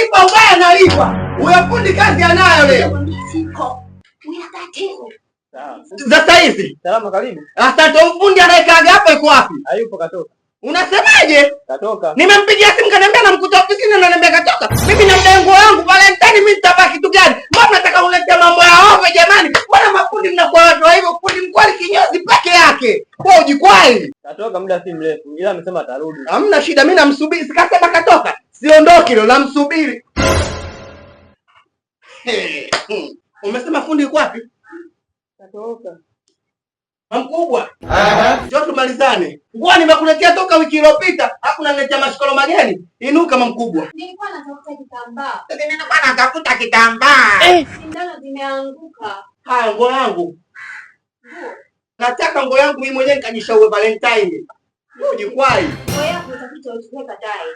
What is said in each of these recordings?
nalipa ubaya nalipa. Huyo fundi kazi anayo leo. Sasa hizi. Salama karibu. Asante. Fundi anayekaga hapa yuko wapi? Hayupo katoka. Unasemaje? Katoka. Nimempigia simu kaniambia namkuta ofisini na ananiambia katoka. Mimi na mdengo wangu Valentine mimi nitabaki kitu gani? Mbona nataka kuleta mambo ya ovyo jamani? Mbona mafundi mnakuwa watu wa hivyo? Fundi mkwali kinyozi peke yake. Kwa ujikwai. Katoka muda si mrefu ila amesema atarudi. Hamna shida mimi namsubiri. Sikasema katoka. Siondoki leo namsubiri. Umesema fundi yuko wapi? Katoka. Mkubwa. Njoo tumalizane. Ngoa nimekuletea toka wiki iliyopita, hapo unaniletea mashikolo mageni. Inuka mkubwa. Nilikuwa natafuta kitambaa. Nilikuwa natafuta kitambaa. Sindano zimeanguka. Haya nguo yangu. Nataka nguo yangu mimi mwenyewe nikajishaue Valentine. Ujikwai. Nguo yako utakuja uchukue baadaye.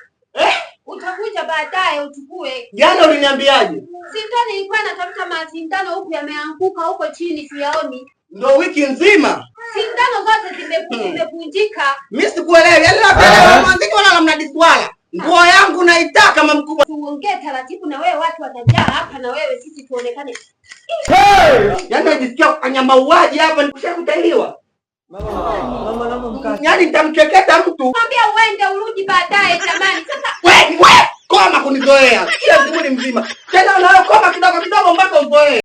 Utakuja baadaye uchukue. Jana uliniambiaje? Sindano nilikuwa natafuta masindano huku yameanguka huko chini siyaoni. Ndio wiki nzima. Sindano zote zimevunjika. Mimi sikuelewi. Yaani labda mwanziki wala mnadiswala. Nguo yangu naitaka kama mkubwa. Tuongee taratibu na wewe watu watajaa hapa na wewe sisi tuonekane. Yaani najisikia kufanya mauaji hapa nikushakutaliwa. Mama naomba mkate. Yaani nitamcheketa mtu. Mwambie uende urudi baadaye jamani. Sasa wewe koma kunizoea. Kila siku ni mzima. Tena unayokoma kidogo kidogo mpaka uzoee.